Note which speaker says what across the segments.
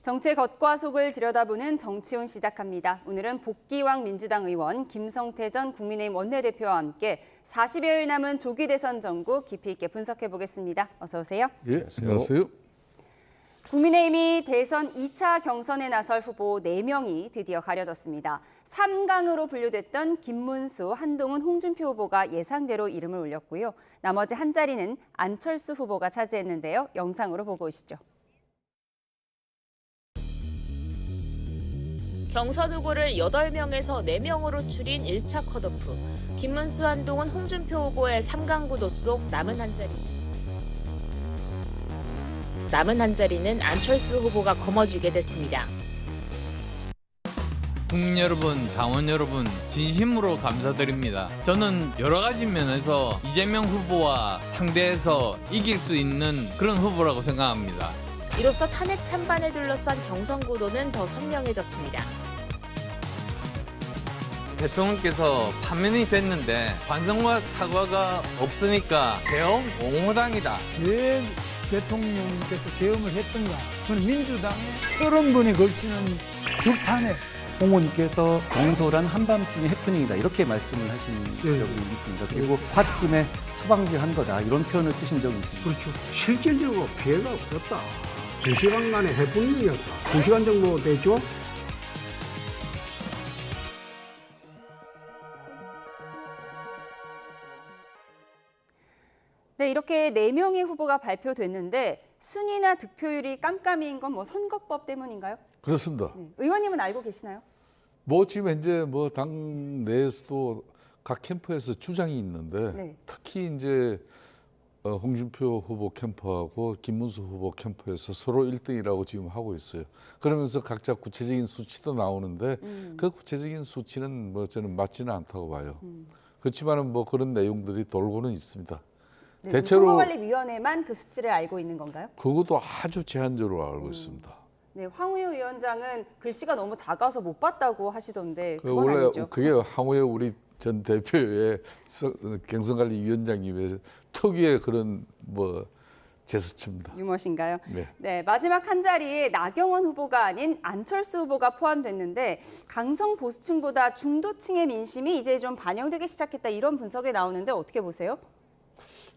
Speaker 1: 정치의 겉과 속을 들여다보는 정치온 시작합니다. 오늘은 복귀왕 민주당 의원 김성태 전 국민의힘 원내대표와 함께 40여일 남은 조기 대선 전국 깊이 있게 분석해 보겠습니다. 어서 오세요.
Speaker 2: 예, 안녕하세요.
Speaker 1: 국민의힘이 대선 2차 경선에 나설 후보 4명이 드디어 가려졌습니다. 3강으로 분류됐던 김문수, 한동훈, 홍준표 후보가 예상대로 이름을 올렸고요. 나머지 한 자리는 안철수 후보가 차지했는데요. 영상으로 보고 오시죠.
Speaker 3: 경선 후보를 8명에서 4명으로 줄인 1차 컷오프. 김문수, 한동훈, 홍준표 후보의 3강 구도 속 남은 한 자리는 안철수 후보가 거머쥐게 됐습니다.
Speaker 4: 국민 여러분, 당원 여러분, 진심으로 감사드립니다. 저는 여러 가지 면에서 이재명 후보와 상대해서 이길 수 있는 그런 후보라고 생각합니다.
Speaker 3: 이로써 탄핵 찬반에 둘러싼 경선 구도는 더 선명해졌습니다.
Speaker 4: 대통령께서 파면이 됐는데 반성과 사과가 없으니까 계엄 옹호당이다.
Speaker 5: 왜 대통령께서 계엄을 했던가? 그건 민주당의 30번에 걸치는 죽탄핵.
Speaker 6: 홍 의원님께서 경솔한 한밤중의 해프닝이다 이렇게 말씀을 하신 적이 있습니다. 그리고 홧김에 서방지한 거다 이런 표현을 쓰신 적이 있습니다.
Speaker 7: 그렇죠. 실질적으로 피해가 없었다. 2시간간의 해프닝이었다. 2시간 정도 되죠?
Speaker 1: 네, 이렇게 4명의 후보가 발표됐는데 순위나 득표율이 깜깜이인 건 선거법 때문인가요?
Speaker 2: 그렇습니다.
Speaker 1: 네. 의원님은 알고 계시나요?
Speaker 2: 지금 현재 당 내에서도 각 캠프에서 주장이 있는데
Speaker 1: 네.
Speaker 2: 특히 이제 홍준표 후보 캠프하고 김문수 후보 캠프에서 서로 1등이라고 지금 하고 있어요. 그러면서 각자 구체적인 수치도 나오는데 그 구체적인 수치는 저는 맞지는 않다고 봐요. 그렇지만은 그런 내용들이 돌고는 있습니다.
Speaker 1: 네,
Speaker 2: 대체로
Speaker 1: 선거관리위원회만 그 수치를 알고 있는 건가요?
Speaker 2: 그것도 아주 제한적으로 알고 있습니다.
Speaker 1: 네, 황우여 위원장은 글씨가 너무 작아서 못 봤다고 하시던데 그건
Speaker 2: 원래
Speaker 1: 아니죠?
Speaker 2: 그게 황우여 우리 전 대표의 경선관리위원장님의 특유의 그런 제스처입니다.
Speaker 1: 유머신가요?
Speaker 2: 네.
Speaker 1: 네, 마지막 한 자리에 나경원 후보가 아닌 안철수 후보가 포함됐는데 강성 보수층보다 중도층의 민심이 이제 좀 반영되기 시작했다 이런 분석이 나오는데 어떻게 보세요?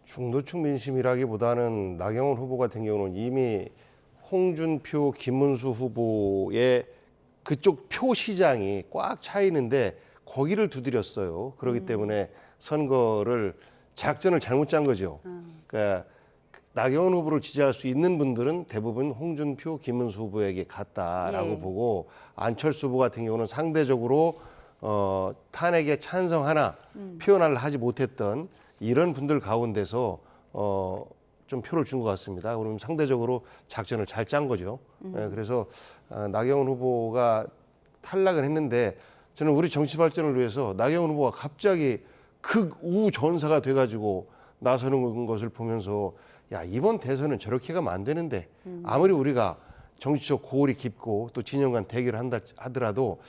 Speaker 8: 중도층 민심이라기보다는 나경원 후보 같은 경우는 이미 홍준표, 김문수 후보의 그쪽 표 시장이 꽉 차 있는데 거기를 두드렸어요. 그렇기 때문에 선거를 작전을 잘못 짠 거죠. 그러니까 나경원 후보를 지지할 수 있는 분들은 대부분 홍준표, 김문수 후보에게 갔다라고 보고 안철수 후보 같은 경우는 상대적으로 탄핵에 찬성하나 표현을 하지 못했던 이런 분들 가운데서 좀 표를 준 것 같습니다. 그러면 상대적으로 작전을 잘 짠 거죠. 그래서 나경원 후보가 탈락을 했는데 저는 우리 정치 발전을 위해서 나경원 후보가 갑자기 극우 전사가 돼가지고 나서는 것을 보면서 야 이번 대선은 저렇게 가면 안 되는데 아무리 우리가 정치적 고울이 깊고 또 진영 간 대결을 한다 하더라도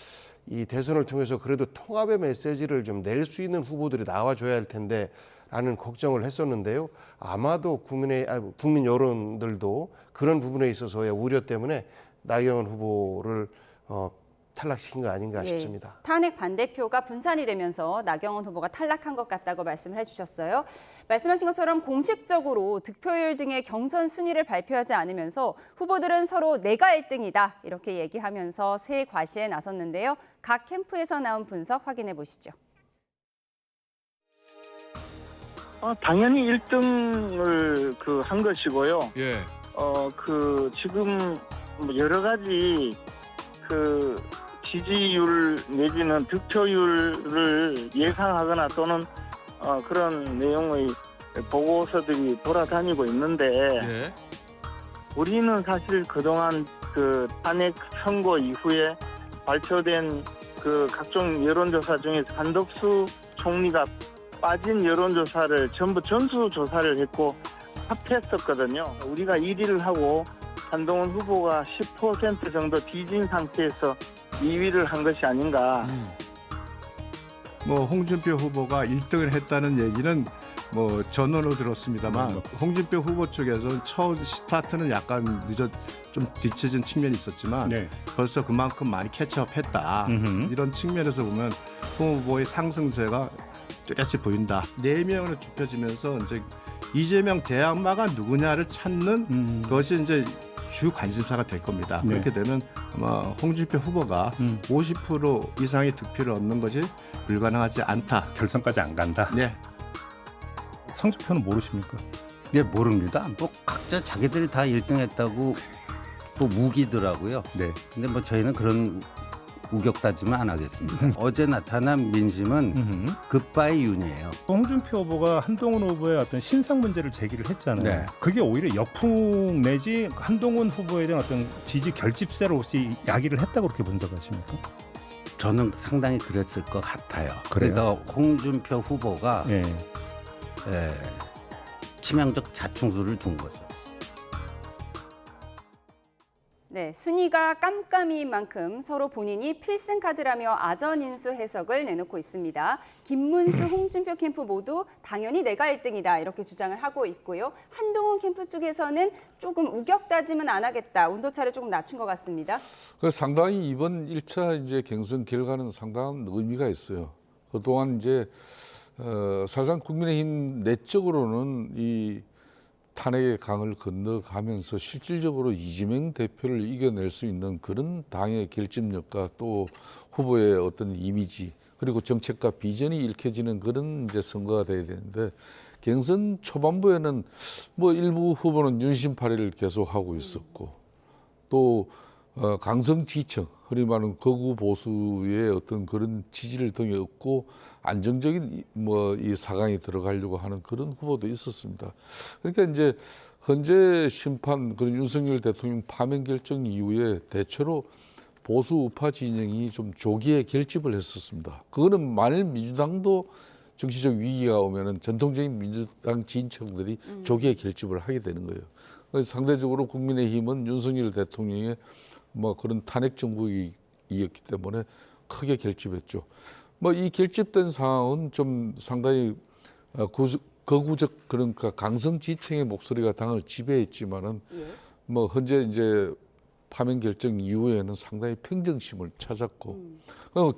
Speaker 8: 이 대선을 통해서 그래도 통합의 메시지를 좀 낼 수 있는 후보들이 나와줘야 할 텐데 라는 걱정을 했었는데요. 아마도 국민 여론들도 그런 부분에 있어서의 우려 때문에 나경원 후보를 탈락시킨 거 아닌가 싶습니다.
Speaker 1: 탄핵 반대표가 분산이 되면서 나경원 후보가 탈락한 것 같다고 말씀을 해주셨어요. 말씀하신 것처럼 공식적으로 득표율 등의 경선 순위를 발표하지 않으면서 후보들은 서로 내가 1등이다 이렇게 얘기하면서 새 과시에 나섰는데요. 각 캠프에서 나온 분석 확인해 보시죠.
Speaker 9: 당연히 1등을 한 것이고요.
Speaker 4: 예.
Speaker 9: 지금 여러 가지 지지율 내지는 득표율을 예상하거나 또는 그런 내용의 보고서들이 돌아다니고 있는데 우리는 사실 그동안 탄핵 선고 이후에 발표된 각종 여론조사 중에서 한덕수 총리가 빠진 여론조사를 전부 전수조사를 했고 합했었거든요. 우리가 1위를 하고 한동훈 후보가 10% 정도 뒤진 상태에서 2위를 한 것이 아닌가.
Speaker 10: 홍준표 후보가 1등을 했다는 얘기는 뭐 전원으로 들었습니다만 홍준표 후보 쪽에서는 첫 스타트는 약간 좀 뒤처진 측면이 있었지만 벌써 그만큼 많이 캐치업했다. 이런 측면에서 보면 홍 후보의 상승세가 뚜렷이 보인다. 4명으로 좁혀지면서 이제 이재명 대항마가 누구냐를 찾는 것이 이제 주 관심사가 될 겁니다. 그렇게 되면 아마 홍준표 후보가 50% 이상의 득표를 얻는 것이 불가능하지 않다.
Speaker 11: 결선까지 안 간다.
Speaker 10: 네.
Speaker 11: 성적표는 모르십니까?
Speaker 12: 네, 모릅니다. 뭐 각자 자기들이 다 1등했다고 또 우기더라고요.
Speaker 11: 네.
Speaker 12: 근데 뭐 저희는 그런 우격다짐은 안 하겠습니다. 어제 나타난 민심은 굿바이 윤이에요.
Speaker 11: 홍준표 후보가 한동훈 후보의 어떤 신상 문제를 제기를 했잖아요.
Speaker 12: 네.
Speaker 11: 그게 오히려 역풍 내지 한동훈 후보에 대한 어떤 지지 결집세로 혹시 야기를 했다고 그렇게 분석하십니까?
Speaker 12: 저는 상당히 그랬을 것 같아요.
Speaker 11: 그래요?
Speaker 12: 그래서 홍준표 후보가
Speaker 11: 예.
Speaker 12: 치명적 자충수를 둔 거죠.
Speaker 1: 네, 순위가 깜깜이인 만큼 서로 본인이 필승카드라며 아전인수 해석을 내놓고 있습니다. 김문수, 홍준표 캠프 모두 당연히 내가 1등이다 이렇게 주장을 하고 있고요. 한동훈 캠프 쪽에서는 조금 우격다짐은 안 하겠다. 온도차를 조금 낮춘 것 같습니다.
Speaker 2: 상당히 이번 1차 이제 경선 결과는 상당한 의미가 있어요. 그동안 이제 사실상 국민의힘 내적으로는 이 탄핵의 강을 건너가면서 실질적으로 이재명 대표를 이겨낼 수 있는 그런 당의 결집력과 또 후보의 어떤 이미지 그리고 정책과 비전이 읽혀지는 그런 이제 선거가 돼야 되는데 경선 초반부에는 뭐 일부 후보는 윤심파리를 계속하고 있었고 또 강성지청 흔히 말하는 극우 보수의 어떤 그런 지지를 등에 얻고 안정적인 뭐 이 4강에 들어가려고 하는 그런 후보도 있었습니다. 그러니까 이제 헌재 심판 그런 윤석열 대통령 파면 결정 이후에 대체로 보수 우파 진영이 좀 조기에 결집을 했었습니다. 그거는 만일 민주당도 정치적 위기가 오면은 전통적인 민주당 지지층들이 조기에 결집을 하게 되는 거예요. 그래서 상대적으로 국민의힘은 윤석열 대통령의 뭐 그런 탄핵 정부이었기 때문에 크게 결집했죠. 뭐 이 결집된 상황은 좀 상당히 거구적 그러니까 강성 지층의 목소리가 당을 지배했지만은 뭐 현재 이제 파면 결정 이후에는 상당히 평정심을 찾았고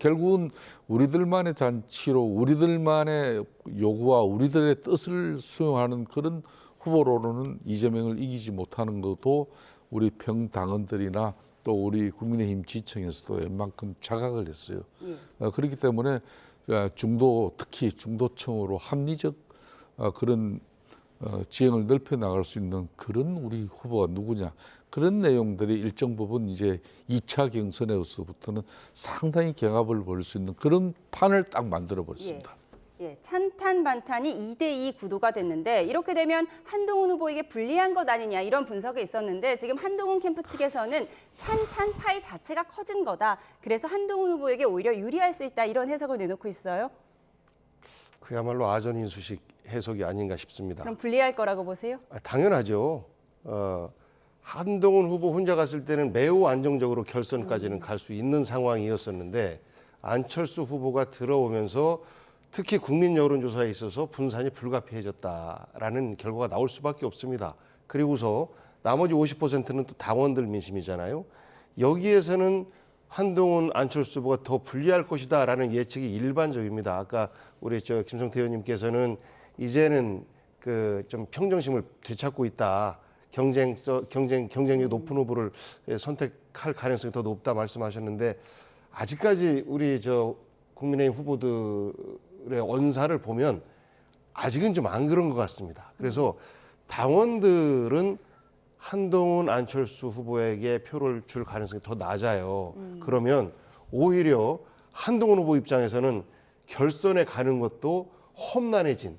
Speaker 2: 결국은 우리들만의 잔치로 우리들만의 요구와 우리들의 뜻을 수용하는 그런 후보로는 이재명을 이기지 못하는 것도 우리 평당원들이나 또 우리 국민의힘 지층에서도 웬만큼 자각을 했어요. 그렇기 때문에 중도 특히 중도층으로 합리적 그런 지형을 넓혀 나갈 수 있는 그런 우리 후보가 누구냐 그런 내용들이 일정 부분 이제 2차 경선에서부터는 상당히 경합을 벌일 수 있는 그런 판을 딱 만들어 버렸습니다.
Speaker 1: 예, 찬탄 반탄이 2대2 구도가 됐는데 이렇게 되면 한동훈 후보에게 불리한 것 아니냐 이런 분석이 있었는데 지금 한동훈 캠프 측에서는 찬탄 파이 자체가 커진 거다. 그래서 한동훈 후보에게 오히려 유리할 수 있다 이런 해석을 내놓고 있어요.
Speaker 8: 그야말로 아전인수식 해석이 아닌가 싶습니다.
Speaker 1: 그럼 불리할 거라고 보세요?
Speaker 8: 당연하죠. 한동훈 후보 혼자 갔을 때는 매우 안정적으로 결선까지는 갈 수 있는 상황이었었는데 안철수 후보가 들어오면서 특히 국민 여론조사에 있어서 분산이 불가피해졌다라는 결과가 나올 수밖에 없습니다. 그리고서 나머지 50%는 또 당원들 민심이잖아요. 여기에서는 한동훈 안철수 후보가 더 불리할 것이다라는 예측이 일반적입니다. 아까 우리 김성태 의원님께서는 이제는 그 좀 평정심을 되찾고 있다. 경쟁력이 높은 후보를 선택할 가능성이 더 높다 말씀하셨는데 아직까지 우리 국민의힘 후보들의 언사를 보면 아직은 좀 안 그런 것 같습니다. 그래서 당원들은 한동훈 안철수 후보에게 표를 줄 가능성이 더 낮아요. 그러면 오히려 한동훈 후보 입장에서는 결선에 가는 것도 험난해진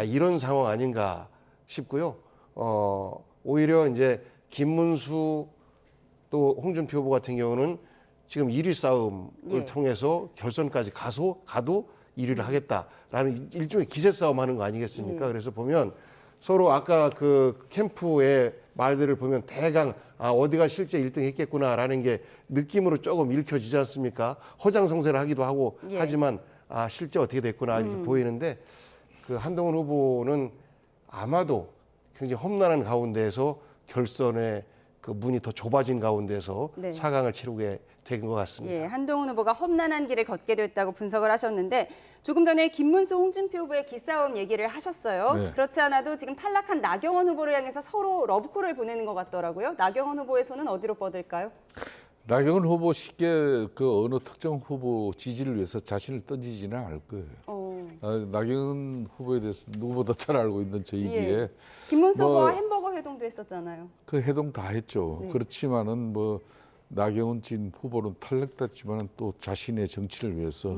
Speaker 8: 이런 상황 아닌가 싶고요. 오히려 이제 김문수 또 홍준표 후보 같은 경우는 지금 1위 싸움을 통해서 결선까지 가도 1위를 하겠다라는 일종의 기세 싸움 하는 거 아니겠습니까? 그래서 보면 서로 아까 그 캠프의 말들을 보면 대강 어디가 실제 1등 했겠구나라는 게 느낌으로 조금 읽혀지지 않습니까? 허장성세를 하기도 하고 하지만 실제 어떻게 됐구나 이렇게 보이는데 그 한동훈 후보는 아마도 굉장히 험난한 가운데에서 결선의 그 문이 더 좁아진 가운데서
Speaker 1: 네.
Speaker 8: 4강을 치르게 된 것 같습니다.
Speaker 1: 예, 한동훈 후보가 험난한 길을 걷게 됐다고 분석을 하셨는데 조금 전에 김문수, 홍준표 후보의 기싸움 얘기를 하셨어요.
Speaker 2: 네.
Speaker 1: 그렇지 않아도 지금 탈락한 나경원 후보를 향해서 서로 러브콜을 보내는 것 같더라고요. 나경원 후보의 손은 어디로 뻗을까요?
Speaker 2: 나경원 후보 쉽게 그 어느 특정 후보 지지를 위해서 자신을 던지지는 않을 거예요. 나경원 후보에 대해서 누구보다 잘 알고 있는 저희기에
Speaker 1: 예. 김문수
Speaker 2: 뭐,
Speaker 1: 후보와 햄버거 회동도 했었잖아요.
Speaker 2: 그 해동 다 했죠.
Speaker 1: 네.
Speaker 2: 그렇지만은 뭐 나경원 진 후보는 탈락됐지만은 또 자신의 정치를 위해서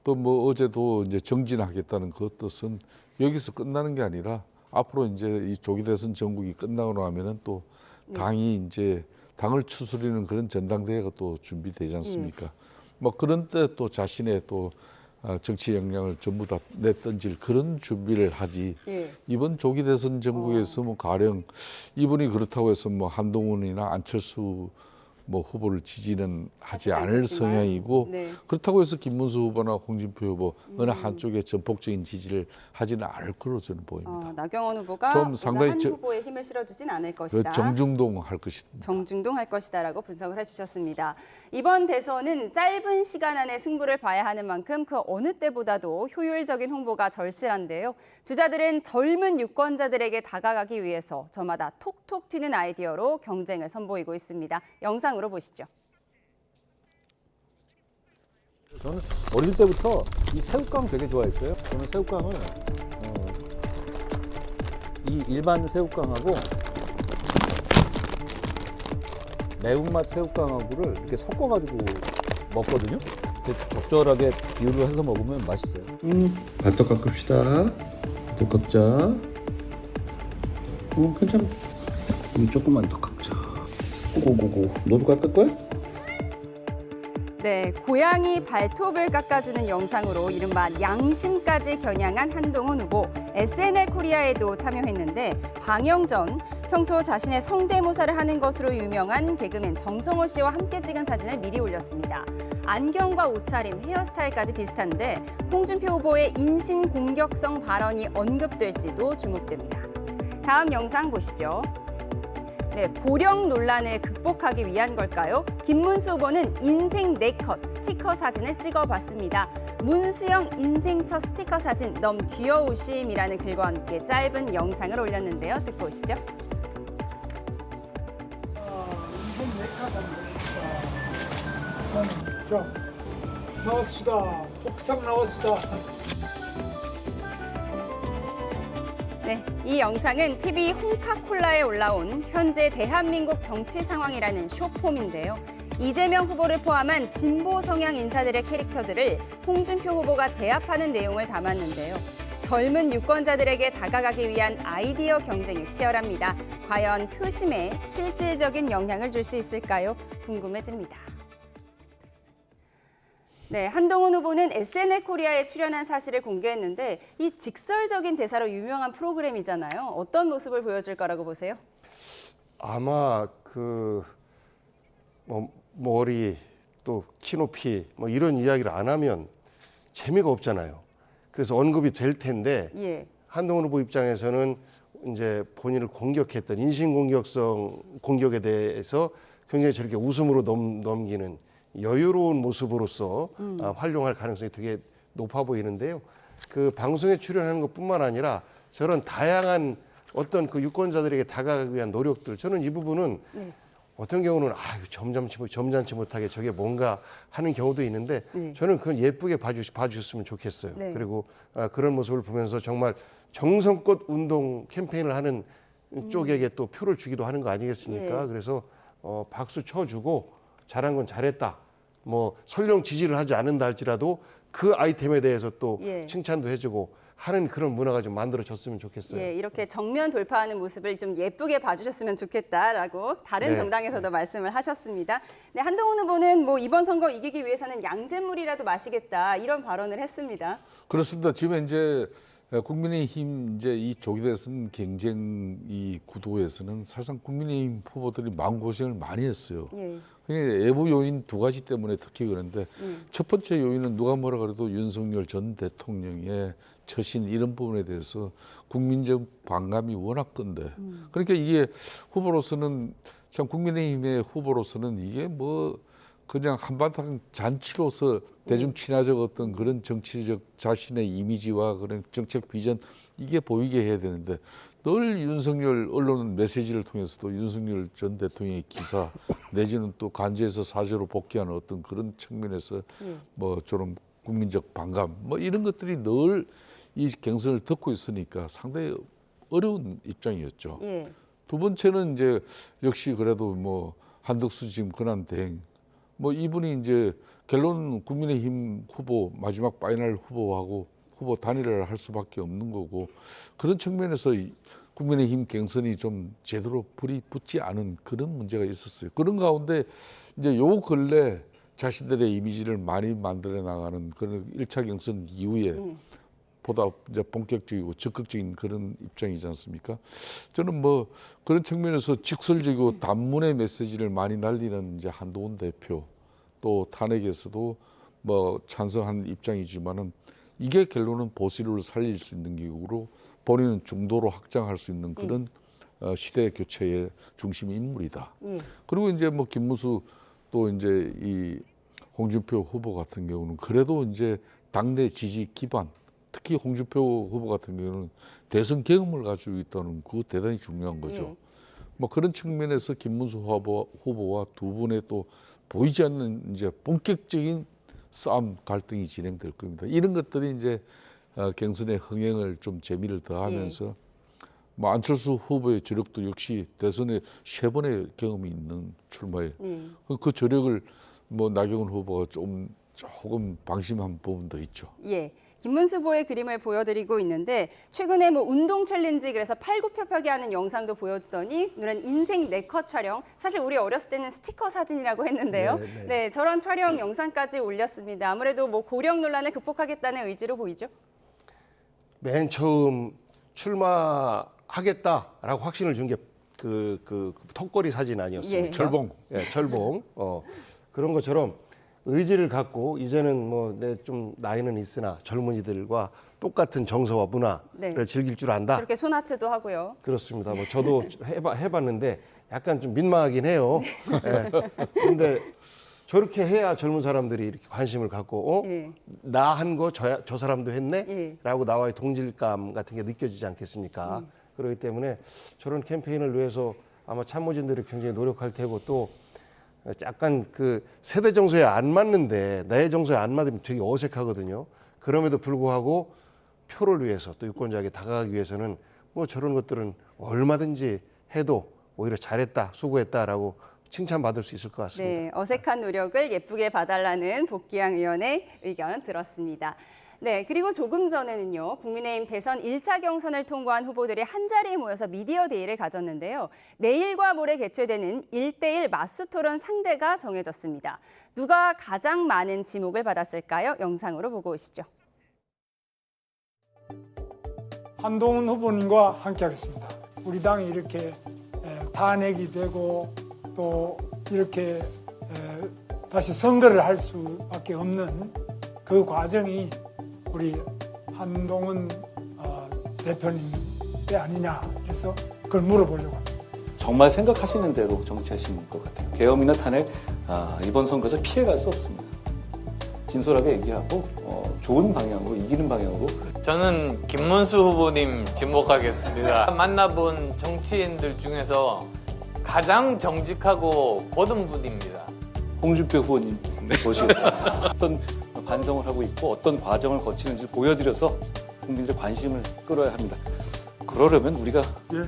Speaker 2: 또 뭐 어제도 이제 정진하겠다는 그 뜻은 여기서 끝나는 게 아니라 앞으로 이제 이 조기 대선 전국이 끝나고 나면은 또 당이 이제 당을 추스리는 그런 전당대회가 또 준비되지 않습니까? 뭐 그런 때 또 자신의 또 정치 역량을 전부 다 내던질 그런 준비를 하지.
Speaker 1: 예.
Speaker 2: 이번 조기 대선 전국에서 뭐 가령 이분이 그렇다고 해서 뭐 한동훈이나 안철수 뭐 후보를 지지는 하지 않을
Speaker 1: 않겠지만,
Speaker 2: 성향이고
Speaker 1: 네.
Speaker 2: 그렇다고 해서 김문수 후보나 홍준표 후보 어느 한쪽에 전폭적인 지지를 하지는 않을 거로 저는 보입니다.
Speaker 1: 나경원 후보가
Speaker 2: 좀 상당히
Speaker 1: 한 후보에 힘을 실어주진 않을
Speaker 2: 그
Speaker 1: 것이다.
Speaker 2: 정중동할 것입니다.
Speaker 1: 정중동할 것이다라고 분석을 해주셨습니다. 이번 대선은 짧은 시간 안에 승부를 봐야 하는 만큼 그 어느 때보다도 효율적인 홍보가 절실한데요. 주자들은 젊은 유권자들에게 다가가기 위해서 저마다 톡톡 튀는 아이디어로 경쟁을 선보이고 있습니다. 영상으로 보시죠.
Speaker 13: 저는 어릴 때부터 이 새우깡 되게 좋아했어요. 저는 새우깡을 이 일반 새우깡하고 매운맛 새우깡하고를 이렇게 섞어가지고 먹거든요. 적절하게 비율을 해서 먹으면 맛있어요.
Speaker 14: 발톱 깎읍시다. 발톱 깎자. 괜찮아. 조금만 더 깎자. 고고고고. 너도 깎을 거야?
Speaker 1: 네, 고양이 발톱을 깎아주는 영상으로 이른바 양심까지 겨냥한 한동훈 후보. SNL 코리아에도 참여했는데 방영 전 평소 자신의 성대모사를 하는 것으로 유명한 개그맨 정성호 씨와 함께 찍은 사진을 미리 올렸습니다. 안경과 옷차림, 헤어스타일까지 비슷한데 홍준표 후보의 인신공격성 발언이 언급될지도 주목됩니다. 다음 영상 보시죠. 네, 고령 논란을 극복하기 위한 걸까요? 김문수 후보는 인생 4컷 스티커 사진을 찍어봤습니다. 문수영 인생 첫 스티커 사진 너무 귀여우심이라는 글과 함께 짧은 영상을 올렸는데요. 듣고 오시죠.
Speaker 5: 인생 네카다. 자, 나왔습니다. 폭삭 나왔습니다.
Speaker 1: 네, 이 영상은 TV 홍카콜라에 올라온 현재 대한민국 정치 상황이라는 쇼폼인데요. 이재명 후보를 포함한 진보 성향 인사들의 캐릭터들을 홍준표 후보가 제압하는 내용을 담았는데요. 젊은 유권자들에게 다가가기 위한 아이디어 경쟁이 치열합니다. 과연 표심에 실질적인 영향을 줄 수 있을까요? 궁금해집니다. 네, 한동훈 후보는 SNL 코리아에 출연한 사실을 공개했는데 이 직설적인 대사로 유명한 프로그램이잖아요. 어떤 모습을 보여줄 거라고 보세요?
Speaker 8: 아마 그 머리 또 키높이 뭐 이런 이야기를 안 하면 재미가 없잖아요. 그래서 언급이 될 텐데
Speaker 1: 예.
Speaker 8: 한동훈 후보 입장에서는 이제 본인을 공격했던 인신공격성 공격에 대해서 굉장히 저렇게 웃음으로 넘기는 여유로운 모습으로서 활용할 가능성이 되게 높아 보이는데요. 그 방송에 출연하는 것뿐만 아니라 저런 다양한 어떤 그 유권자들에게 다가가기 위한 노력들, 저는 이 부분은
Speaker 1: 네.
Speaker 8: 어떤 경우는 점잖지 못하게 저게 뭔가 하는 경우도 있는데
Speaker 1: 네.
Speaker 8: 저는 그건 예쁘게 봐주셨으면 좋겠어요.
Speaker 1: 네.
Speaker 8: 그리고 그런 모습을 보면서 정말 정성껏 운동 캠페인을 하는 쪽에게 또 표를 주기도 하는 거 아니겠습니까?
Speaker 1: 예.
Speaker 8: 그래서 박수 쳐주고 잘한 건 잘했다. 뭐 설령 지지를 하지 않는다 할지라도 그 아이템에 대해서 또
Speaker 1: 예.
Speaker 8: 칭찬도 해주고 하는 그런 문화가 좀 만들어졌으면 좋겠어요.
Speaker 1: 예, 이렇게 정면 돌파하는 모습을 좀 예쁘게 봐주셨으면 좋겠다라고 다른
Speaker 8: 네.
Speaker 1: 정당에서도 말씀을 하셨습니다. 네, 한동훈 후보는 뭐 이번 선거 이기기 위해서는 양잿물이라도 마시겠다 이런 발언을 했습니다.
Speaker 2: 그렇습니다. 지금 이제 국민의힘 이제 이 조기 대선 경쟁 이 구도에서는 사실상 국민의힘 후보들이 마음고생을 많이 했어요.
Speaker 1: 예.
Speaker 2: 외부 요인 2가지 때문에 특히 그런데 첫 번째 요인은 누가 뭐라 그래도 윤석열 전 대통령의 처신 이런 부분에 대해서 국민적 반감이 워낙 큰데 그러니까 이게 후보로서는 참 국민의힘의 후보로서는 이게 뭐 그냥 한바탕 잔치로서 대중 친화적 어떤 그런 정치적 자신의 이미지와 그런 정책 비전 이게 보이게 해야 되는데 늘 윤석열 언론 메시지를 통해서도 윤석열 전 대통령의 기사 내지는 또 간주에서 사저로 복귀하는 어떤 그런 측면에서 뭐 좀 국민적 반감 뭐 이런 것들이 늘 이 경선을 듣고 있으니까 상당히 어려운 입장이었죠.
Speaker 1: 예.
Speaker 2: 두 번째는 이제 역시 그래도 뭐 한덕수 지금 권한 대행 뭐 이분이 이제 결론은 국민의힘 후보 마지막 파이널 후보하고 후보 단일화를 할 수밖에 없는 거고 그런 측면에서 국민의힘 경선이 좀 제대로 불이 붙지 않은 그런 문제가 있었어요. 그런 가운데 이제 요 근래 자신들의 이미지를 많이 만들어 나가는 그런 1차 경선 이후에 보다 이제 본격적이고 적극적인 그런 입장이지 않습니까? 저는 뭐 그런 측면에서 직설적이고 단문의 메시지를 많이 날리는 이제 한동훈 대표 또 탄핵에서도 뭐 찬성한 입장이지만은 이게 결론은 보수를 살릴 수 있는 기구로 본인은 중도로 확장할 수 있는 그런 시대 교체의 중심 인물이다. 그리고 이제 뭐 김문수 또 이제 이 홍준표 후보 같은 경우는 그래도 이제 당내 지지 기반 특히 홍준표 후보 같은 경우는 대선 경험을 가지고 있다는 그 대단히 중요한 거죠. 뭐 그런 측면에서 김문수 후보와 두 분의 또 보이지 않는 이제 본격적인 싸움 갈등이 진행될 겁니다. 이런 것들이 이제 경선의 흥행을 좀 재미를 더하면서 뭐 안철수 후보의 저력도 역시 대선에 3번의 경험이 있는 출마에 그 저력을 뭐 나경원 후보가 조금 방심한 부분도 있죠.
Speaker 1: 예. 김문수 후보의 그림을 보여드리고 있는데 최근에 뭐 운동 챌린지 그래서 팔굽혀펴기 하는 영상도 보여주더니 오늘은 인생 4컷 촬영. 사실 우리 어렸을 때는 스티커 사진이라고 했는데요. 네, 저런 촬영 영상까지 올렸습니다. 아무래도 뭐 고령 논란을 극복하겠다는 의지로 보이죠.
Speaker 8: 맨 처음 출마하겠다라고 확신을 준 게 그 턱걸이 사진 아니었습니까?
Speaker 1: 예.
Speaker 2: 철봉.
Speaker 8: 예, 철봉. 그런 것처럼 의지를 갖고 이제는 뭐 내 좀 나이는 있으나 젊은이들과 똑같은 정서와 문화를 즐길 줄 안다.
Speaker 1: 저렇게 손아트도 하고요.
Speaker 8: 그렇습니다. 뭐 저도 해봤는데 약간 좀 민망하긴 해요. 그런데 저렇게 해야 젊은 사람들이 이렇게 관심을 갖고 나 한 거 저 사람도 했네? 라고 나와의 동질감 같은 게 느껴지지 않겠습니까? 그렇기 때문에 저런 캠페인을 위해서 아마 참모진들이 굉장히 노력할 테고 또 약간 그 세대 정서에 안 맞는데 내 정서에 안 맞으면 되게 어색하거든요. 그럼에도 불구하고 표를 위해서 또 유권자에게 다가가기 위해서는 뭐 저런 것들은 얼마든지 해도 오히려 잘했다, 수고했다라고 칭찬받을 수 있을 것 같습니다.
Speaker 1: 네, 어색한 노력을 예쁘게 봐달라는 복귀양 의원의 의견 들었습니다. 네, 그리고 조금 전에는요, 국민의힘 대선 1차 경선을 통과한 후보들이 한자리에 모여서 미디어 데이를 가졌는데요. 내일과 모레 개최되는 1대1 맞수 토론 상대가 정해졌습니다. 누가 가장 많은 지목을 받았을까요? 영상으로 보고 오시죠.
Speaker 5: 한동훈 후보님과 함께하겠습니다. 우리 당이 이렇게 탄핵이 되고 또 이렇게 다시 선거를 할 수밖에 없는 그 과정이 우리 한동훈 대표님 때 아니냐 해서 그걸 물어보려고 합니다.
Speaker 14: 정말 생각하시는 대로 정치하시는 것 같아요. 계엄이나 탄핵 이번 선거에서 피해갈 수 없습니다. 진솔하게 얘기하고 좋은 방향으로 이기는 방향으로.
Speaker 4: 저는 김문수 후보님 지목하겠습니다. 만나본 정치인들 중에서 가장 정직하고 고든 분입니다.
Speaker 14: 홍준표 후보님 모시고 어떤 반성을 하고 있고 어떤 과정을 거치는지 보여드려서 국민들의 관심을 끌어야 합니다. 그러려면 우리가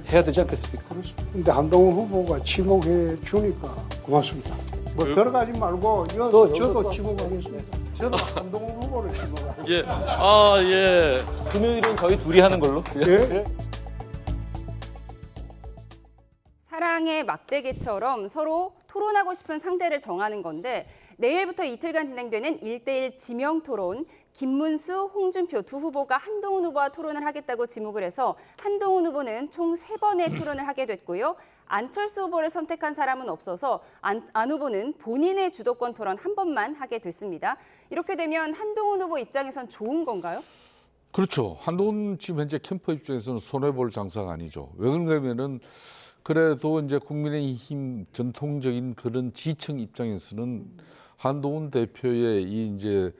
Speaker 14: 해야 되지 않겠습니까?
Speaker 7: 근데 한동훈 후보가 지목해 주니까 고맙습니다. 뭐 들어가지 말고 저도 지목하겠습니다. 저도 한동훈 후보를 지목하겠습니다.
Speaker 14: 예. 금요일은 저희 둘이 하는 걸로.
Speaker 7: 예.
Speaker 1: 사랑의 막대기처럼 서로 토론하고 싶은 상대를 정하는 건데 내일부터 이틀간 진행되는 1대1 지명 토론, 김문수, 홍준표 두 후보가 한동훈 후보와 토론을 하겠다고 지목을 해서 한동훈 후보는 총 3번의 토론을 하게 됐고요. 안철수 후보를 선택한 사람은 없어서 안 후보는 본인의 주도권 토론 한 번만 하게 됐습니다. 이렇게 되면 한동훈 후보 입장에선 좋은 건가요?
Speaker 2: 그렇죠. 한동훈 지금 현재 캠프 입장에서는 손해볼 장사가 아니죠. 왜 그런가면은 그래도 이제 국민의힘 전통적인 그런 지층 입장에서는 한동훈 대표의 이 이제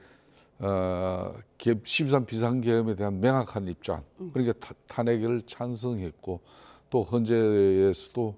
Speaker 2: 13 비상계엄에 대한 명확한 입장, 그러니까 탄핵을 찬성했고 또 헌재에서도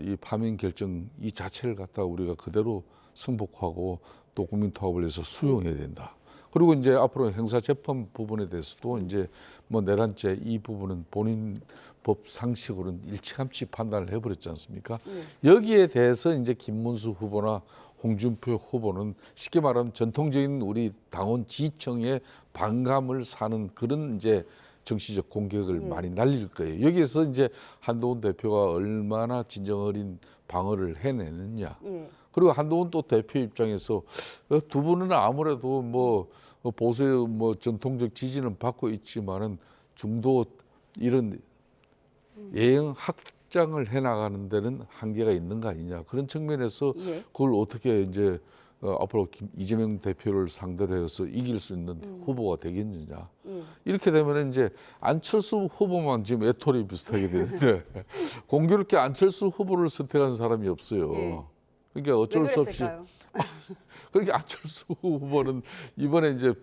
Speaker 2: 이 파면 결정 이 자체를 갖다가 우리가 그대로 승복하고 또 국민통합을 해서 수용해야 된다. 그리고 이제 앞으로 형사재판 부분에 대해서도 이제 뭐 내란죄 이 부분은 본인 법 상식으로는 일찌감치 판단을 해버렸지 않습니까? 여기에 대해서 이제 김문수 후보나 홍준표 후보는 쉽게 말하면 전통적인 우리 당원 지층의 반감을 사는 그런 이제 정치적 공격을 많이 날릴 거예요. 여기에서 이제 한동훈 대표가 얼마나 진정 어린 방어를 해내느냐. 그리고 한동훈 또 대표 입장에서 두 분은 아무래도 뭐 보수의 뭐 전통적 지지는 받고 있지만은 중도 이런 예형 확장을 해나가는 데는 한계가 있는 거 아니냐. 그런 측면에서 그걸 어떻게 이제 앞으로 이재명 대표를 상대로 해서 이길 수 있는 후보가 되겠느냐. 이렇게 되면 이제 안철수 후보만 지금 애토리 비슷하게 되는데 공교롭게 안철수 후보를 선택한 사람이 없어요. 그러니까 어쩔 수 없이. 그러니까 안철수 후보는 이번에 이제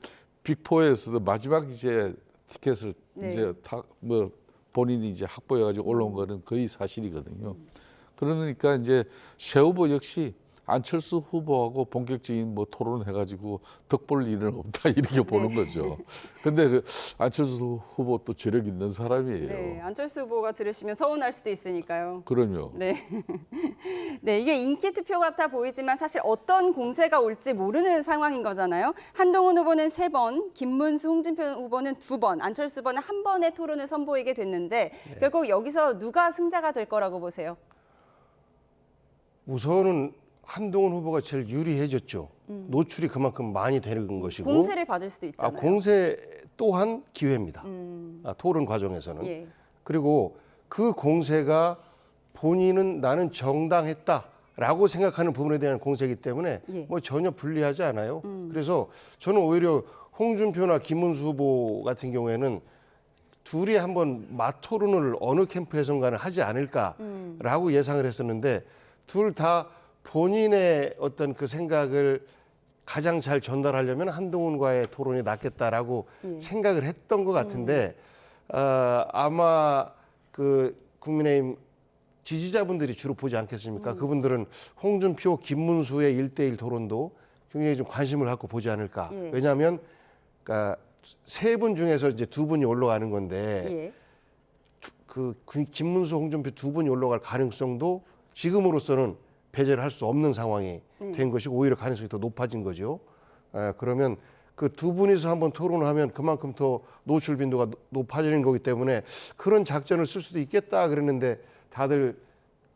Speaker 2: 빅4에서도 마지막 이제 티켓을 이제 뭐 본인이 이제 확보해가지고 올라온 거는 거의 사실이거든요. 그러니까 이제 새 후보 역시 안철수 후보하고 본격적인 뭐 토론해가지고 덕볼 일은 없다 이렇게 보는 거죠. 근데 그 안철수 후보 또 재력 있는 사람이에요.
Speaker 1: 네, 안철수 후보가 들으시면 서운할 수도 있으니까요.
Speaker 2: 그럼요.
Speaker 1: 네. 네, 이게 인기 투표 같아 보이지만 사실 어떤 공세가 올지 모르는 상황인 거잖아요. 한동훈 후보는 3번, 김문수, 홍준표 후보는 2번, 안철수 후보는 1번의 토론을 선보이게 됐는데 결국 여기서 누가 승자가 될 거라고 보세요?
Speaker 8: 우선은 한동훈 후보가 제일 유리해졌죠. 노출이 그만큼 많이 되는 것이고.
Speaker 1: 공세를 받을 수도 있잖아요.
Speaker 8: 공세 또한 기회입니다. 토론 과정에서는. 그리고 그 공세가 본인은 나는 정당했다라고 생각하는 부분에 대한 공세이기 때문에 뭐 전혀 불리하지 않아요. 그래서 저는 오히려 홍준표나 김문수 후보 같은 경우에는 둘이 한번 맞토론을 어느 캠프에선가는 하지 않을까라고 예상을 했었는데 둘 다 본인의 어떤 그 생각을 가장 잘 전달하려면 한동훈과의 토론이 낫겠다라고 생각을 했던 것 같은데 아마 그 국민의힘 지지자분들이 주로 보지 않겠습니까? 그분들은 홍준표, 김문수의 1대1 토론도 굉장히 좀 관심을 갖고 보지 않을까. 왜냐하면 그러니까 3분 중에서 이제 2분이 올라가는 건데 그 김문수, 홍준표 2분이 올라갈 가능성도 지금으로서는 배제를 할 수 없는 상황이 된 것이고 오히려 가능성이 더 높아진 거죠. 그러면 그 2분이서 한번 토론을 하면 그만큼 더 노출 빈도가 높아지는 거기 때문에 그런 작전을 쓸 수도 있겠다 그랬는데 다들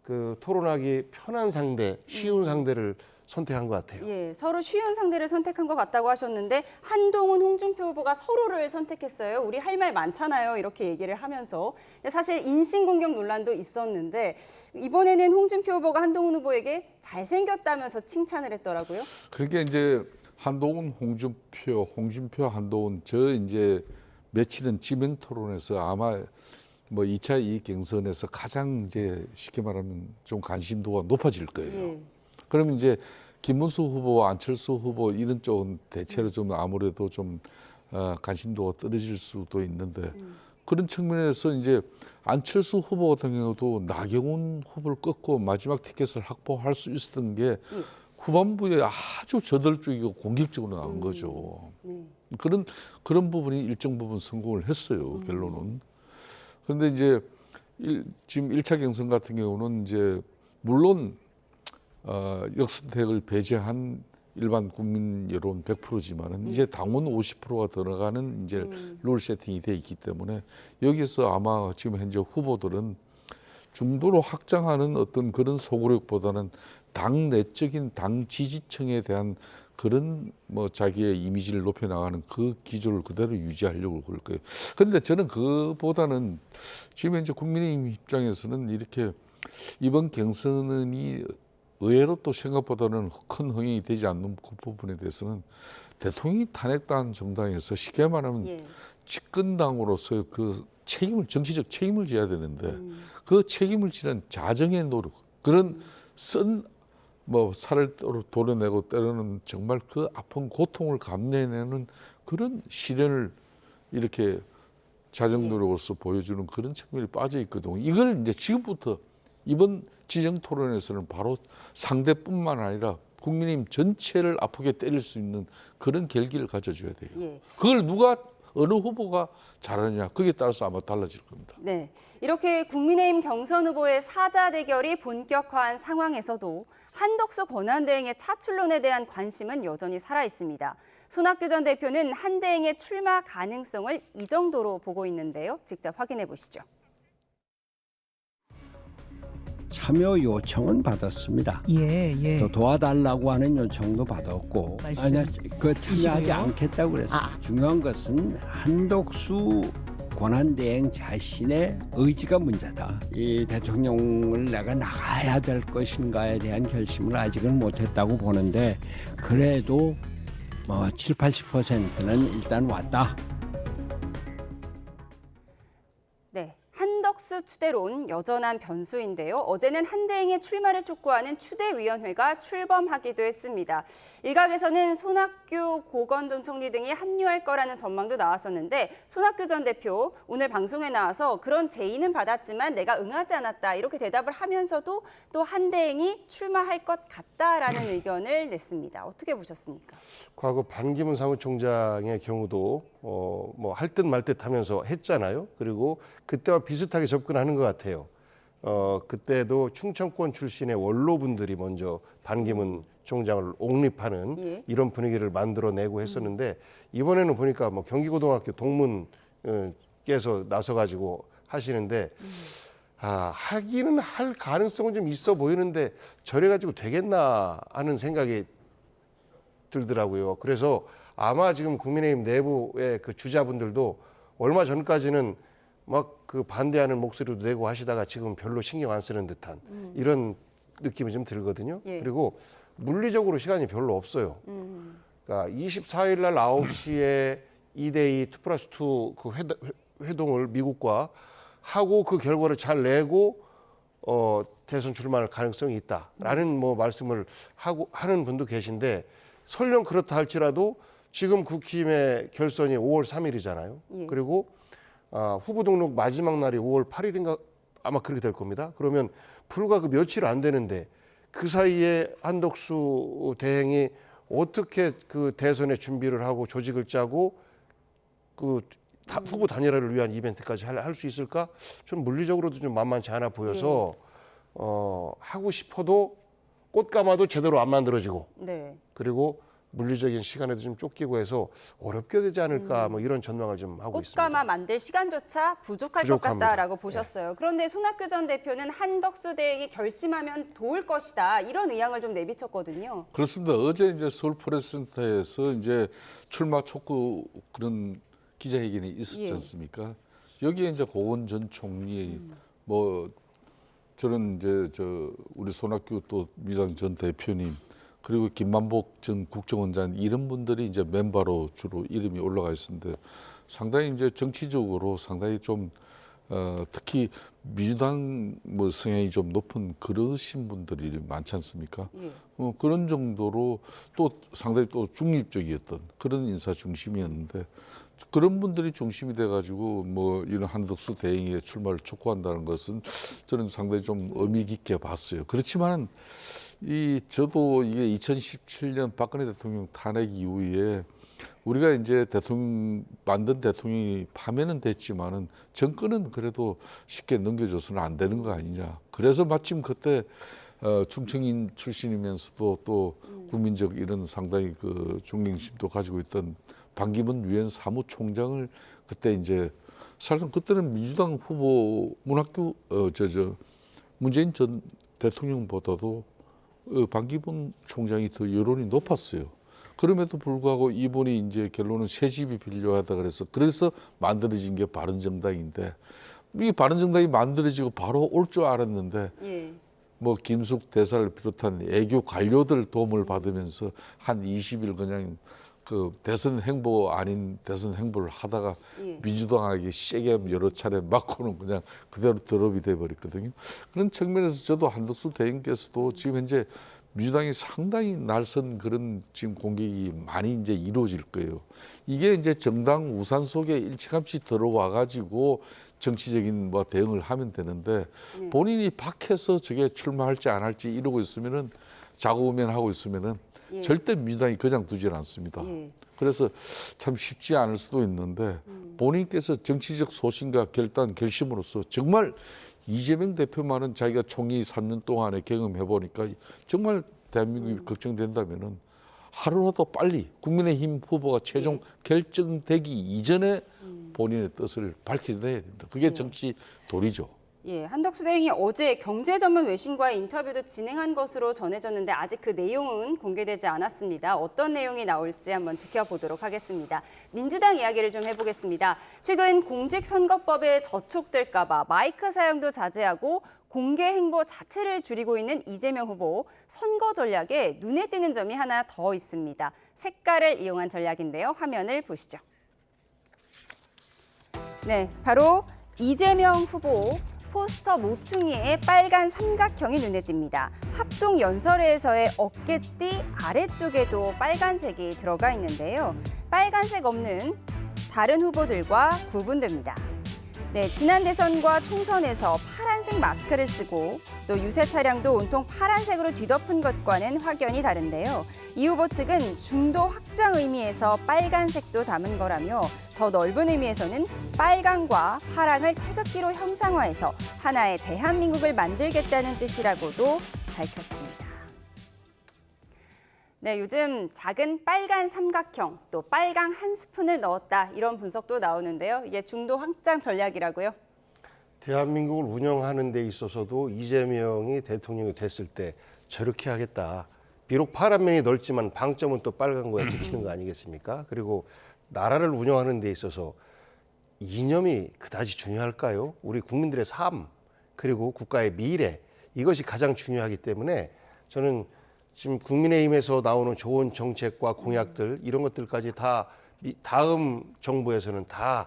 Speaker 8: 그 토론하기 편한 상대, 쉬운 상대를 선택한 것 같아요.
Speaker 1: 예, 서로 쉬운 상대를 선택한 것 같다고 하셨는데 한동훈, 홍준표 후보가 서로를 선택했어요. 우리 할 말 많잖아요. 이렇게 얘기를 하면서 사실 인신공격 논란도 있었는데 이번에는 홍준표 후보가 한동훈 후보에게 잘생겼다면서 칭찬을 했더라고요.
Speaker 2: 그러니까 이제 한동훈, 홍준표, 한동훈 저 이제 며칠은 지명 토론에서 아마 뭐 2차 이익 경선에서 가장 이제 쉽게 말하면 좀 관심도가 높아질 거예요. 그러면 이제 김문수 후보와 안철수 후보 이런 쪽은 대체로 좀 아무래도 좀 관심도가 떨어질 수도 있는데 그런 측면에서 이제 안철수 후보 같은 경우도 나경원 후보를 꺾고 마지막 티켓을 확보할 수 있었던 게 후반부에 아주 저돌적이고 공격적으로 나온 거죠. 그런 부분이 일정 부분 성공을 했어요. 결론은. 그런데 이제 지금 1차 경선 같은 경우는 이제 물론 역선택을 배제한 일반 국민 여론 100%지만은 이제 당원 50%가 들어가는 이제 룰 세팅이 돼 있기 때문에 여기서 아마 지금 현재 후보들은 중도로 확장하는 어떤 그런 소구력보다는 당 내적인 당 지지층에 대한 그런 뭐 자기의 이미지를 높여 나가는 그 기조를 그대로 유지하려고 그럴 거예요. 그런데 저는 그보다는 지금 이제 국민의힘 입장에서는 이렇게 이번 경선이 의외로 또 생각보다는 큰 흥행이 되지 않는 그 부분에 대해서는 대통령이 탄핵당한 정당에서 쉽게 말하면 집권당으로서 그 책임을 정치적 책임을 져야 되는데 그 책임을 지는 자정의 노력 그런 뭐 살을 도려내고 때로는 정말 그 아픈 고통을 감내내는 그런 시련을 이렇게 자정 노력으로서 보여주는 그런 측면이 빠져 있거든요. 이걸 이제 지금부터 이번 지정 토론에서는 바로 상대뿐만 아니라 국민의힘 전체를 아프게 때릴 수 있는 그런 결기를 가져줘야 돼요.
Speaker 1: 예.
Speaker 2: 그걸 누가 어느 후보가 잘하느냐 거기에 따라서 아마 달라질 겁니다.
Speaker 1: 네, 이렇게 국민의힘 경선 후보의 사자 대결이 본격화한 상황에서도 한덕수 권한대행의 차출론에 대한 관심은 여전히 살아 있습니다. 손학규 전 대표는 한대행의 출마 가능성을 이 정도로 보고 있는데요. 직접 확인해 보시죠.
Speaker 7: 참여 요청은 받았습니다. 또 도와달라고 하는 요청도 받았고 아니 그 참여하지 않겠다고 그랬어요. 중요한 것은 한덕수 권한대행 자신의 의지가 문제다. 이 대통령을 내가 나가야 될 것인가에 대한 결심을 아직은 못했다고 보는데 그래도 뭐 7, 80%는 일단 왔다.
Speaker 1: 네, 한덕수 추대론 여전한 변수인데요. 어제는 한대행의 출마를 촉구하는 추대위원회가 출범하기도 했습니다. 일각에서는 손학규, 고건 전 총리 등이 합류할 거라는 전망도 나왔었는데 손학규 전 대표 오늘 방송에 나와서 그런 제의는 받았지만 내가 응하지 않았다 이렇게 대답을 하면서도 또 한대행이 출마할 것 같다라는 의견을 냈습니다. 어떻게 보셨습니까?
Speaker 8: 과거 반기문 사무총장의 경우도 뭐 할 듯 말 듯 하면서 했잖아요. 그리고 그때와 비슷하게 접근하는 것 같아요. 그때도 충청권 출신의 원로분들이 먼저 반기문 총장을 옹립하는 이런 분위기를 만들어내고 했었는데 이번에는 보니까 뭐 경기고등학교 동문께서 나서가지고 하시는데 하기는 할 가능성은 좀 있어 보이는데 저래가지고 되겠나 하는 생각이 들더라고요. 그래서 아마 지금 국민의힘 내부의 그 주자분들도 얼마 전까지는 막 그 반대하는 목소리도 내고 하시다가 지금 별로 신경 안 쓰는 듯한 이런 느낌이 좀 들거든요. 그리고 물리적으로 시간이 별로 없어요. 그러니까 24일 날 9시에 2대2 2+2 그 회동을 미국과 하고 그 결과를 잘 내고 대선 출마할 가능성이 있다라는 뭐 말씀을 하는 분도 계신데 설령 그렇다 할지라도 지금 국힘의 결선이 5월 3일이잖아요. 그리고 후보 등록 마지막 날이 5월 8일인가 아마 그렇게 될 겁니다. 그러면 불과 그 며칠 안 되는데 그 사이에 한덕수 대행이 어떻게 그 대선에 준비를 하고 조직을 짜고 그 후보 단일화를 위한 이벤트까지 할 수 있을까? 좀 물리적으로도 좀 만만치 않아 보여서 하고 싶어도 꽃 감아도 제대로 안 만들어지고 그리고 물리적인 시간에도 좀 쫓기고 해서 어렵게 되지 않을까 뭐 이런 전망을 좀 하고 있습니다.
Speaker 1: 꽃가마 만들 시간조차 부족할 것 같다라고 보셨어요. 그런데 손학규 전 대표는 한덕수 대행이 결심하면 도울 것이다 이런 의향을 좀 내비쳤거든요.
Speaker 2: 그렇습니다. 어제 이제 서울 프레스센터에서 이제 출마 촉구 그런 기자회견이 있었지 않습니까? 여기에 이제 고건 전 총리 뭐 저는 이제 우리 손학규 또 민주당 전 대표님 그리고 김만복 전 국정원장 이런 분들이 이제 멤버로 주로 이름이 올라가 있었는데 상당히 이제 정치적으로 상당히 좀 특히 민주당 뭐 성향이 좀 높은 그러신 분들이 많지 않습니까? 그런 정도로 또 상당히 또 중립적이었던 그런 인사 중심이었는데 그런 분들이 중심이 돼가지고 뭐 이런 한덕수 대행의 출마를 촉구한다는 것은 저는 상당히 좀 의미 깊게 봤어요. 그렇지만 저도 이게 2017년 박근혜 대통령 탄핵 이후에 우리가 이제 만든 대통령이 파면은 됐지만은 정권은 그래도 쉽게 넘겨줘서는 안 되는 거 아니냐. 그래서 마침 그때 충청인 출신이면서도 또 국민적 이런 상당히 그 존경심도 가지고 있던 반기문 유엔 사무총장을 그때 이제 사실상 그때는 민주당 후보 문재인 전 대통령보다도 반기문 총장이 더 여론이 높았어요. 그럼에도 불구하고 이분이 이제 결론은 새 집이 필요하다 그래서 만들어진 게 바른정당인데 이 바른정당이 만들어지고 바로 올 줄 알았는데 뭐 김숙 대사를 비롯한 애교 관료들 도움을 받으면서 한 20일 그냥 그 대선 행보 아닌 대선 행보를 하다가
Speaker 1: 예.
Speaker 2: 민주당에게 세게 여러 차례 맞고는 그냥 그대로 드롭이 돼버렸거든요. 그런 측면에서 저도 한덕수 대행께서도 지금 현재 민주당이 상당히 날선 그런 지금 공격이 많이 이제 이루어질 거예요. 이게 이제 정당 우산 속에 일찌감치 들어와 가지고 정치적인 뭐 대응을 하면 되는데 본인이 밖에서 저게 출마할지 안 할지 이러고 있으면은 자고우면하고 있으면은
Speaker 1: 예.
Speaker 2: 절대 민주당이 그냥 두질 않습니다.
Speaker 1: 예.
Speaker 2: 그래서 참 쉽지 않을 수도 있는데 본인께서 정치적 소신과 결단, 결심으로서 정말 이재명 대표만은 자기가 총리 3년 동안에 경험해 보니까 정말 대한민국이 걱정된다면은 하루라도 빨리 국민의힘 후보가 최종 결정되기 이전에 본인의 뜻을 밝혀내야 된다. 그게 정치 도리죠.
Speaker 1: 예, 한덕수 대행이 어제 경제 전문 외신과의 인터뷰도 진행한 것으로 전해졌는데 아직 그 내용은 공개되지 않았습니다. 어떤 내용이 나올지 한번 지켜보도록 하겠습니다. 민주당 이야기를 좀 해보겠습니다. 최근 공직선거법에 저촉될까 봐 마이크 사용도 자제하고 공개 행보 자체를 줄이고 있는 이재명 후보. 선거 전략에 눈에 띄는 점이 하나 더 있습니다. 색깔을 이용한 전략인데요. 화면을 보시죠. 네, 바로 이재명 후보. 포스터 모퉁이에 빨간 삼각형이 눈에 띕니다. 합동 연설회에서의 어깨띠 아래쪽에도 빨간색이 들어가 있는데요. 빨간색 없는 다른 후보들과 구분됩니다. 네, 지난 대선과 총선에서 파란색 마스크를 쓰고 또 유세 차량도 온통 파란색으로 뒤덮은 것과는 확연히 다른데요. 이 후보 측은 중도 확장 의미에서 빨간색도 담은 거라며 더 넓은 의미에서는 빨강과 파랑을 태극기로 형상화해서 하나의 대한민국을 만들겠다는 뜻이라고도 밝혔습니다. 네, 요즘 작은 빨간 삼각형, 또 빨강 한 스푼을 넣었다 이런 분석도 나오는데요. 이게 중도 확장 전략이라고요?
Speaker 8: 대한민국을 운영하는 데 있어서도 이재명이 대통령이 됐을 때 저렇게 하겠다. 비록 파란 면이 넓지만 방점은 또 빨간 거에 찍히는 거 아니겠습니까? 그리고 나라를 운영하는 데 있어서 이념이 그다지 중요할까요? 우리 국민들의 삶, 그리고 국가의 미래, 이것이 가장 중요하기 때문에 저는 지금 국민의힘에서 나오는 좋은 정책과 공약들 이런 것들까지 다 다음 정부에서는 다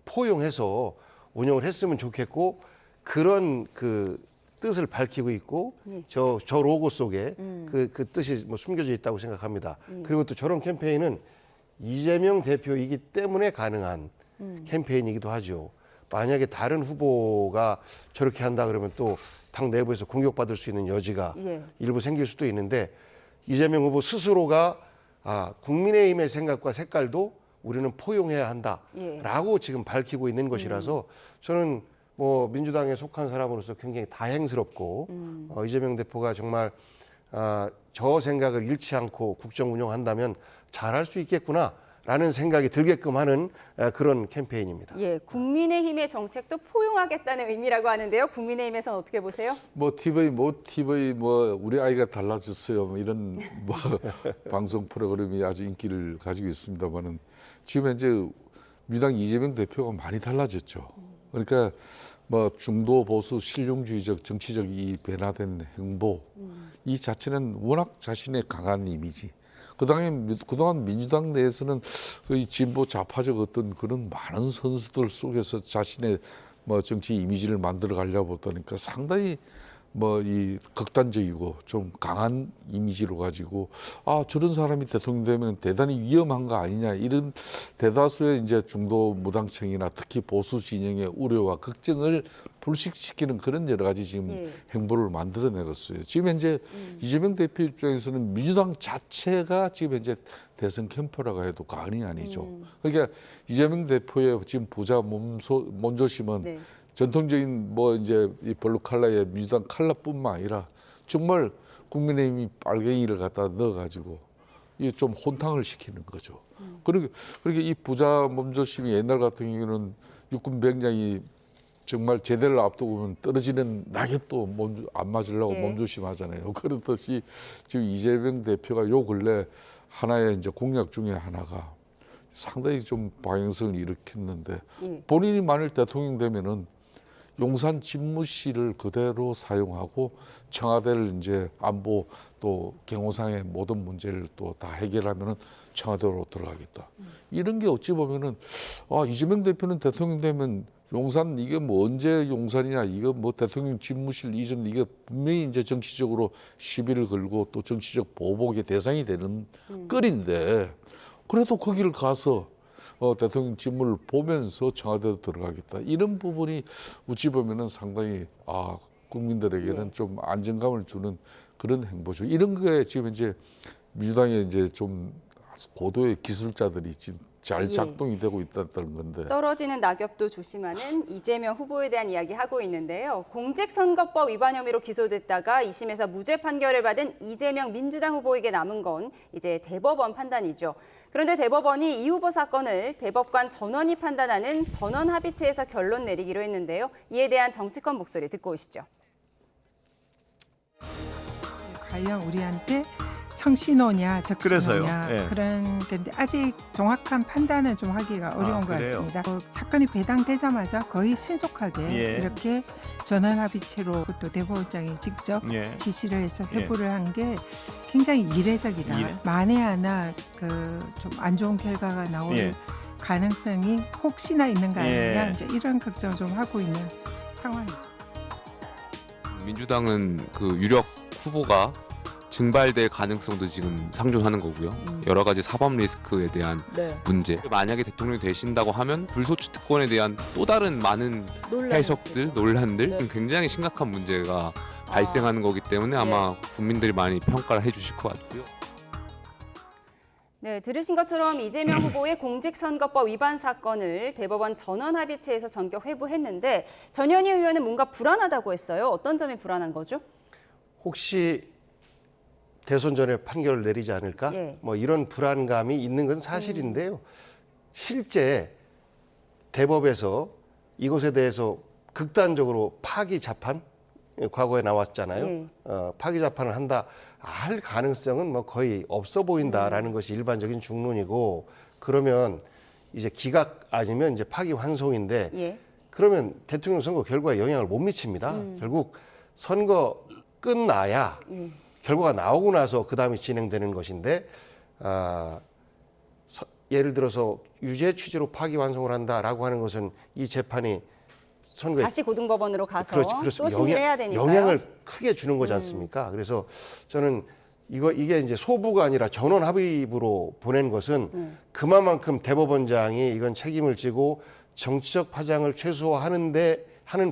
Speaker 8: 포용해서 운영을 했으면 좋겠고 그런 그 뜻을 밝히고 있고 저 로고 속에 그 뜻이 뭐 숨겨져 있다고 생각합니다. 그리고 또 저런 캠페인은 이재명 대표이기 때문에 가능한 캠페인이기도 하죠. 만약에 다른 후보가 저렇게 한다 그러면 또 당 내부에서 공격받을 수 있는 여지가 일부 생길 수도 있는데 이재명 후보 스스로가 국민의힘의 생각과 색깔도 우리는 포용해야 한다라고 지금 밝히고 있는 것이라서 저는 뭐 민주당에 속한 사람으로서 굉장히 다행스럽고 이재명 대표가 정말 저 생각을 잃지 않고 국정 운영한다면 잘할 수 있겠구나라는 생각이 들게끔 하는 그런 캠페인입니다.
Speaker 1: 예, 국민의힘의 정책도 포용하겠다는 의미라고 하는데요. 국민의힘에서는 어떻게 보세요?
Speaker 2: 뭐 TV 뭐 우리 아이가 달라졌어요. 뭐 이런 뭐 방송 프로그램이 아주 인기를 가지고 있습니다만은 지금 현재 민주당 이재명 대표가 많이 달라졌죠. 그러니까 뭐 중도 보수 실용주의적 정치적 이 변화된 행보 이 자체는 워낙 자신의 강한 이미지. 그동안 민주당 내에서는 그 진보 좌파적 어떤 그런 많은 선수들 속에서 자신의 뭐 정치 이미지를 만들어 가려고 보니까 상당히 뭐 이 극단적이고 좀 강한 이미지로 가지고 저런 사람이 대통령 되면 대단히 위험한 거 아니냐 이런 대다수의 이제 중도 무당층이나 특히 보수 진영의 우려와 걱정을 불식시키는 그런 여러 가지 지금 행보를 만들어내겠어요. 지금 현재 이재명 대표 입장에서는 민주당 자체가 지금 현재 대선 캠프라고 해도 과언이 아니죠. 그러니까 이재명 대표의 지금 부자 몸조심은 전통적인 뭐 이제 이 블루 칼라의 민주당 칼라뿐만 아니라 정말 국민의힘이 빨갱이를 갖다 넣어가지고 이 좀 혼탕을 시키는 거죠. 그러니까 이 부자 몸조심이 옛날 같은 경우는 육군 병장이 정말 제대를 앞두고 보면 떨어지는 낙엽도 안 맞으려고 몸조심하잖아요. 그렇듯이 지금 이재명 대표가 요 근래 하나의 이제 공약 중에 하나가 상당히 좀 방향성을 일으켰는데 본인이 만일 대통령 되면은 용산 집무실을 그대로 사용하고 청와대를 이제 안보 또 경호상의 모든 문제를 또 다 해결하면은 청와대로 들어가겠다. 이런 게 어찌 보면은 이재명 대표는 대통령 되면 용산 이게 뭐 언제 용산이냐 이거 뭐 대통령 집무실 이전 이게 분명히 이제 정치적으로 시비를 걸고 또 정치적 보복의 대상이 되는 꼴인데 그래도 거기를 가서 대통령 집무를 보면서 청와대로 들어가겠다. 이런 부분이 어찌 보면은 상당히 국민들에게는 좀 안정감을 주는 그런 행보죠. 이런 거에 지금 이제 민주당에 이제 좀 고도의 기술자들이 지금 잘 작동이 되고 있다는 건데.
Speaker 1: 떨어지는 낙엽도 조심하는 이재명 후보에 대한 이야기 하고 있는데요. 공직선거법 위반 혐의로 기소됐다가 2심에서 무죄 판결을 받은 이재명 민주당 후보에게 남은 건 이제 대법원 판단이죠. 그런데 대법원이 이 후보 사건을 대법관 전원이 판단하는 전원 합의체에서 결론 내리기로 했는데요. 이에 대한 정치권 목소리 듣고 오시죠.
Speaker 15: 과연 우리한테 청신호냐 적신호냐
Speaker 10: 그래서요?
Speaker 15: 그런 건데 아직 정확한 판단은 좀 하기가 어려운 것
Speaker 10: 그래요?
Speaker 15: 같습니다. 사건이 배당되자마자 거의 신속하게 이렇게 전원합의체로 또 대법원장이 직접 지시를 해서 회부를 한 게 굉장히 이례적이다. 만에 하나 좀 안 좋은 결과가 나올 가능성이 혹시나 있는 거 아니냐 이제 이런 걱정을 좀 하고 있는 상황입니다.
Speaker 16: 민주당은 그 유력 후보가 증발될 가능성도 지금 상존하는 거고요. 여러 가지 사법 리스크에 대한 문제. 만약에 대통령이 되신다고 하면 불소추 특권에 대한 또 다른 많은 해석들, 논란들 굉장히 심각한 문제가 발생하는 거기 때문에 아마 국민들이 많이 평가를 해주실 것 같고요.
Speaker 1: 네, 들으신 것처럼 이재명 후보의 공직선거법 위반 사건을 대법원 전원합의체에서 전격 회부했는데 전현희 의원은 뭔가 불안하다고 했어요. 어떤 점이 불안한 거죠?
Speaker 8: 혹시 대선 전에 판결을 내리지 않을까? 뭐 이런 불안감이 있는 건 사실인데요. 실제 대법에서 이것에 대해서 극단적으로 파기 재판 과거에 나왔잖아요. 파기 재판을 한다 할 가능성은 뭐 거의 없어 보인다라는 것이 일반적인 중론이고 그러면 이제 기각 아니면 이제 파기 환송인데 그러면 대통령 선거 결과에 영향을 못 미칩니다. 결국 선거 끝나야 결과가 나오고 나서 그 다음에 진행되는 것인데 예를 들어서 유죄 취지로 파기환송을 한다라고 하는 것은 이 재판이 선거에
Speaker 1: 다시 고등법원으로 가서
Speaker 8: 그렇죠.
Speaker 1: 또 심의를 해야 되니까요.
Speaker 8: 영향을 크게 주는 거지 않습니까? 그래서 저는 이게 이제 소부가 아니라 전원 합의부로 보낸 것은 그만큼 대법원장이 이건 책임을 지고 정치적 파장을 최소화하는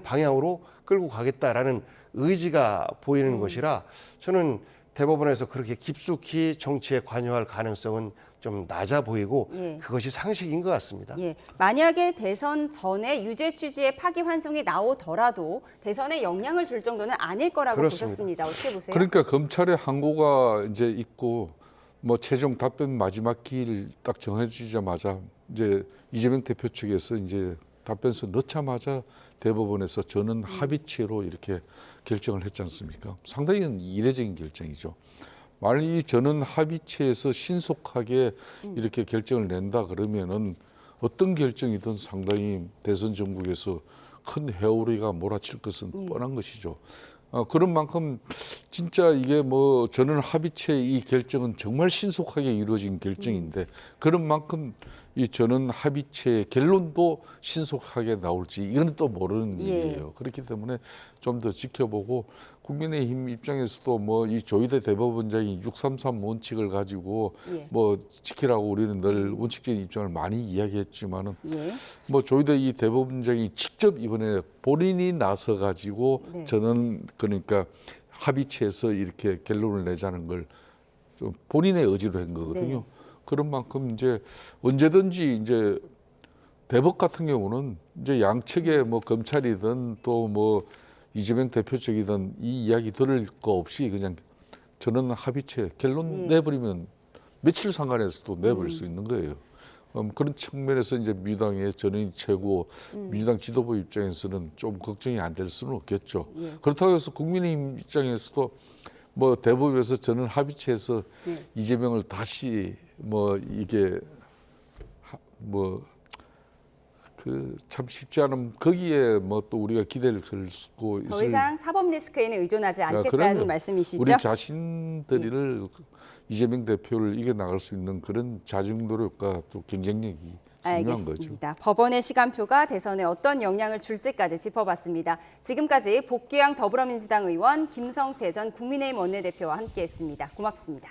Speaker 8: 방향으로 끌고 가겠다라는 의지가 보이는 것이라 저는 대법원에서 그렇게 깊숙이 정치에 관여할 가능성은 좀 낮아 보이고 그것이 상식인 것 같습니다.
Speaker 1: 만약에 대선 전에 유죄 취지의 파기환송이 나오더라도 대선에 영향을 줄 정도는 아닐 거라고 보셨습니다. 어떻게 보세요?
Speaker 2: 그러니까 검찰의 항고가 이제 있고 뭐 최종 답변 마지막 기일 딱 정해지자마자 이제 이재명 대표 측에서 이제 답변서 넣자마자 대법원에서 전원 합의체로 이렇게 결정을 했지 않습니까? 상당히 이례적인 결정이죠. 만약 이 전원 합의체에서 신속하게 이렇게 결정을 낸다 그러면은 어떤 결정이든 상당히 대선 전국에서 큰 회오리가 몰아칠 것은 뻔한 것이죠. 그런 만큼 진짜 이게 뭐 전원 합의체 이 결정은 정말 신속하게 이루어진 결정인데 그런 만큼 이 전원 합의체의 결론도 신속하게 나올지 이건 또 모르는 일이에요. 그렇기 때문에 좀 더 지켜보고 국민의힘 입장에서도 뭐 이 조희대 대법원장이 633 원칙을 가지고 뭐 지키라고 우리는 늘 원칙적인 입장을 많이 이야기했지만은 뭐 조희대 이 대법원장이 직접 이번에 본인이 나서 가지고 저는 그러니까 합의체에서 이렇게 결론을 내자는 걸 좀 본인의 의지로 한 거거든요. 그런 만큼 이제 언제든지 이제 대법 같은 경우는 이제 양측의 뭐 검찰이든 또 뭐 이재명 대표 측이든 이 이야기 들을 거 없이 그냥 전원 합의체 결론 내버리면 며칠 상관에서도 내버릴 수 있는 거예요. 그런 측면에서 이제 민주당의 전원이 최고 민주당 지도부 입장에서는 좀 걱정이 안 될 수는 없겠죠. 그렇다고 해서 국민의힘 입장에서도 뭐 대법에서 전원 합의체에서 이재명을 다시 뭐 이게 뭐 그 참 쉽지 않은 거기에 뭐 또 우리가 기대를 걸 수도 있을.
Speaker 1: 더 이상 사법 리스크에는 의존하지 않겠다는
Speaker 2: 그럼요.
Speaker 1: 말씀이시죠?
Speaker 2: 우리 자신들을 이재명 대표를 이겨 나갈 수 있는 그런 자정 노력과 또 경쟁력이 중요한 거죠.
Speaker 1: 알겠습니다. 법원의 시간표가 대선에 어떤 영향을 줄지까지 짚어봤습니다. 지금까지 복귀양 더불어민주당 의원 김성태 전 국민의힘 원내대표와 함께했습니다. 고맙습니다.